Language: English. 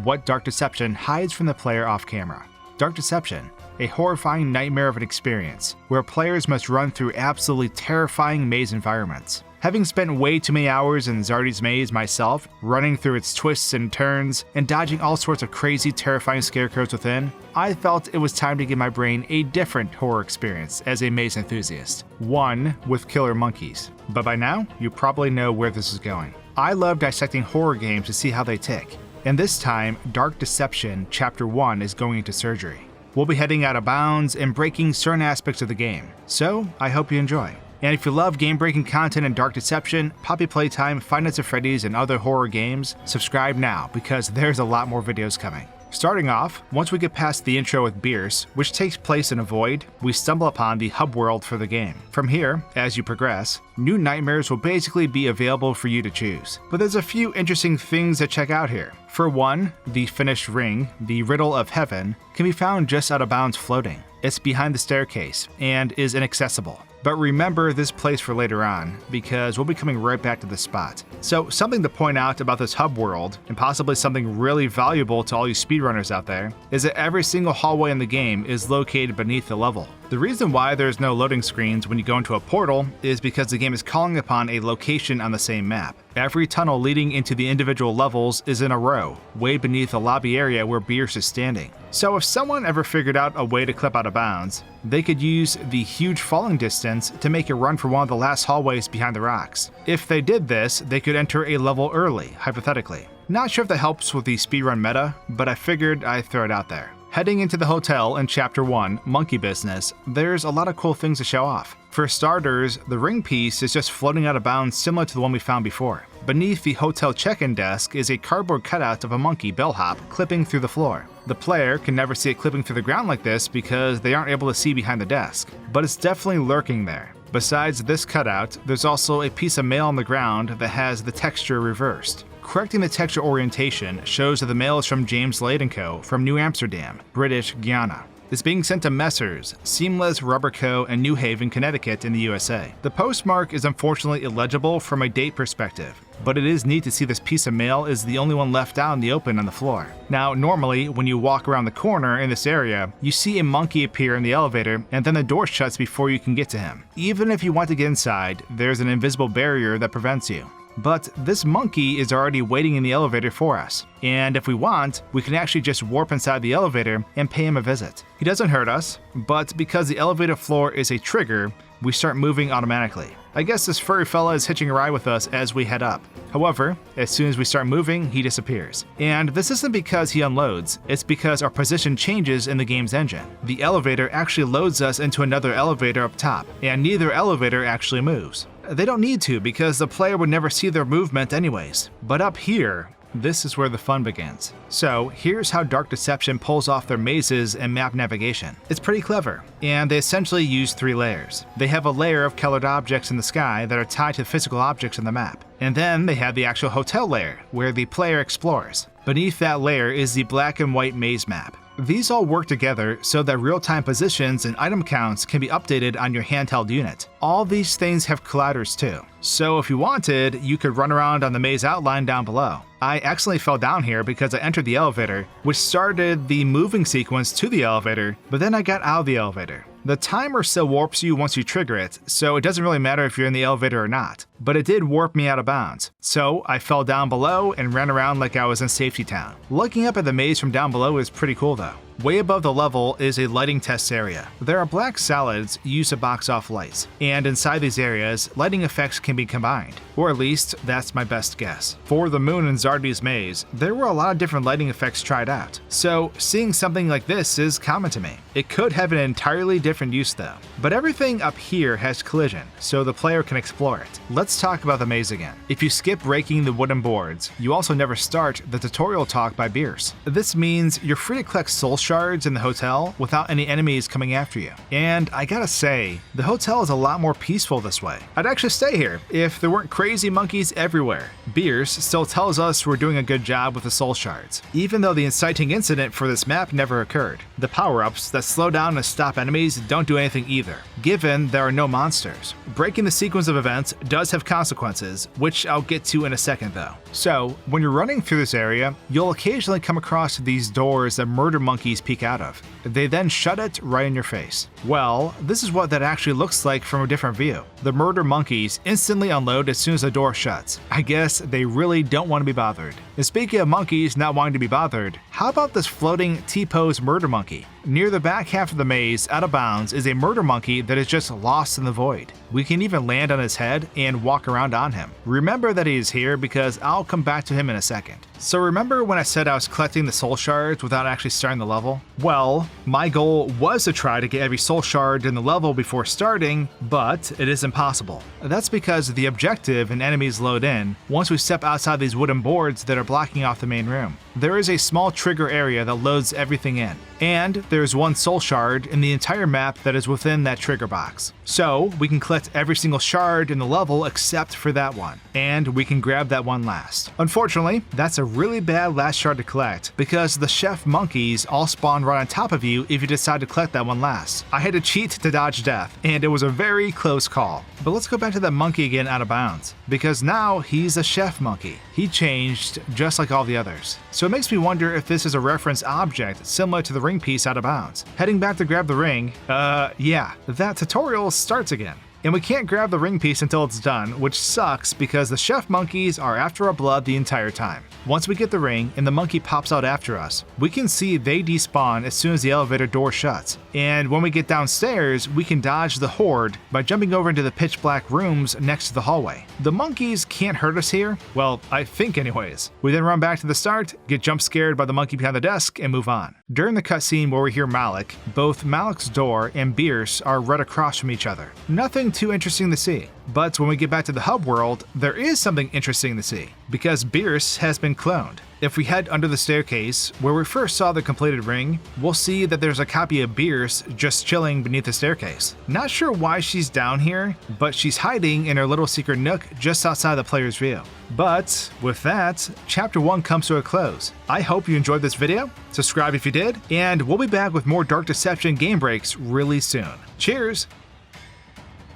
What Dark Deception hides from the player off camera. Dark Deception, a horrifying nightmare of an experience, where players must run through absolutely terrifying maze environments. Having spent way too many hours in Zardy's maze myself, running through its twists and turns, and dodging all sorts of crazy, terrifying scarecrows within, I felt it was time to give my brain a different horror experience as a maze enthusiast, one with killer monkeys. But by now, you probably know where this is going. I love dissecting horror games to see how they tick, and this time, Dark Deception Chapter 1 is going into surgery. We'll be heading out of bounds and breaking certain aspects of the game, so I hope you enjoy. And if you love game-breaking content in Dark Deception, Poppy Playtime, Five Nights at Freddy's, and other horror games, subscribe now because there's a lot more videos coming. Starting off, once we get past the intro with Beerus, which takes place in a void, we stumble upon the hub world for the game. From here, as you progress, new nightmares will basically be available for you to choose. But there's a few interesting things to check out here. For one, the finished ring, the Riddle of Heaven, can be found just out of bounds floating. It's behind the staircase and is inaccessible. But remember this place for later on, because we'll be coming right back to this spot. So something to point out about this hub world, and possibly something really valuable to all you speedrunners out there, is that every single hallway in the game is located beneath the level. The reason why there's no loading screens when you go into a portal is because the game is calling upon a location on the same map. Every tunnel leading into the individual levels is in a row, way beneath the lobby area where Beerus is standing. So if someone ever figured out a way to clip out of bounds, they could use the huge falling distance to make a run for one of the last hallways behind the rocks. If they did this, they could enter a level early, hypothetically. Not sure if that helps with the speedrun meta, but I figured I'd throw it out there. Heading into the hotel in Chapter 1, Monkey Business, there's a lot of cool things to show off. For starters, the ring piece is just floating out of bounds similar to the one we found before. Beneath the hotel check-in desk is a cardboard cutout of a monkey bellhop clipping through the floor. The player can never see it clipping through the ground like this because they aren't able to see behind the desk, but it's definitely lurking there. Besides this cutout, there's also a piece of mail on the ground that has the texture reversed. Correcting the texture orientation shows that the mail is from James Lade & Co. from New Amsterdam, British Guiana. It's being sent to Messrs. Seamless Rubber Co. in New Haven, Connecticut in the USA. The postmark is unfortunately illegible from a date perspective, but it is neat to see this piece of mail is the only one left out in the open on the floor. Now, normally, when you walk around the corner in this area, you see a monkey appear in the elevator and then the door shuts before you can get to him. Even if you want to get inside, there's an invisible barrier that prevents you. But this monkey is already waiting in the elevator for us, and if we want, we can actually just warp inside the elevator and pay him a visit. He doesn't hurt us, but because the elevator floor is a trigger, we start moving automatically. I guess this furry fella is hitching a ride with us as we head up. However, as soon as we start moving, he disappears. And this isn't because he unloads, it's because our position changes in the game's engine. The elevator actually loads us into another elevator up top, and neither elevator actually moves. They don't need to because the player would never see their movement anyways. But up here, this is where the fun begins. So here's how Dark Deception pulls off their mazes and map navigation. It's pretty clever, and they essentially use 3 layers. They have a layer of colored objects in the sky that are tied to physical objects in the map. And then they have the actual hotel layer, where the player explores. Beneath that layer is the black and white maze map. These all work together so that real-time positions and item counts can be updated on your handheld unit. All these things have colliders too, so if you wanted, you could run around on the maze outline down below. I accidentally fell down here because I entered the elevator, which started the moving sequence to the elevator, but then I got out of the elevator. The timer still warps you once you trigger it, so it doesn't really matter if you're in the elevator or not, but it did warp me out of bounds. So I fell down below and ran around like I was in Safety Town. Looking up at the maze from down below is pretty cool though. Way above the level is a lighting test area. There are black solids used to box off lights, and inside these areas, lighting effects can be combined, or at least that's my best guess. For the moon in Zardy's maze, there were a lot of different lighting effects tried out, so seeing something like this is common to me. It could have an entirely different use though. But everything up here has collision, so the player can explore it. Let's talk about the maze again. If you skip breaking the wooden boards, you also never start the tutorial talk by Beerus. This means you're free to collect soul shards in the hotel without any enemies coming after you. And I gotta say, the hotel is a lot more peaceful this way. I'd actually stay here if there weren't crazy monkeys everywhere. Beerus still tells us we're doing a good job with the soul shards, even though the inciting incident for this map never occurred. The power-ups that slow down and stop enemies don't do anything either, given there are no monsters. Breaking the sequence of events does have consequences, which I'll get to in a second though. So, when you're running through this area, you'll occasionally come across these doors that murder monkeys peek out of. They then shut it right in your face. Well, this is what that actually looks like from a different view. The murder monkeys instantly unload as soon as the door shuts. I guess they really don't want to be bothered. And speaking of monkeys not wanting to be bothered, how about this floating T-pose murder monkey? Near the back half of the maze, out of bounds, is a murder monkey that is just lost in the void. We can even land on his head and walk around on him. Remember that he is here because I'll come back to him in a second. So remember when I said I was collecting the soul shards without actually starting the level? Well, my goal was to try to get every soul shard in the level before starting, but it is impossible. That's because the objective and enemies load in once we step outside these wooden boards that are blocking off the main room. There is a small trigger area that loads everything in, and there's one soul shard in the entire map that is within that trigger box. So we can collect every single shard in the level except for that one, and we can grab that one last. Unfortunately, that's a really bad last shard to collect because the chef monkeys all spawn right on top of you if you decide to collect that one last. I had to cheat to dodge death, and it was a very close call. But let's go back to that monkey again out of bounds, because now he's a chef monkey. He changed just like all the others. So it makes me wonder if this is a reference object similar to the ring piece out of bounds. Heading back to grab the ring, yeah, that tutorial starts again. And we can't grab the ring piece until it's done, which sucks because the chef monkeys are after our blood the entire time. Once we get the ring and the monkey pops out after us, we can see they despawn as soon as the elevator door shuts. And when we get downstairs, we can dodge the horde by jumping over into the pitch black rooms next to the hallway. The monkeys can't hurt us here, well, I think anyways. We then run back to the start, get jump scared by the monkey behind the desk, and move on. During the cutscene where we hear Malik, both Malik's door and Beerus are right across from each other. Nothing too interesting to see. But when we get back to the hub world, there is something interesting to see, because Beerus has been cloned. If we head under the staircase, where we first saw the completed ring, we'll see that there's a copy of Beerus just chilling beneath the staircase. Not sure why she's down here, but she's hiding in her little secret nook just outside the player's view. But with that, Chapter 1 comes to a close. I hope you enjoyed this video, subscribe if you did, and we'll be back with more Dark Deception game breaks really soon. Cheers!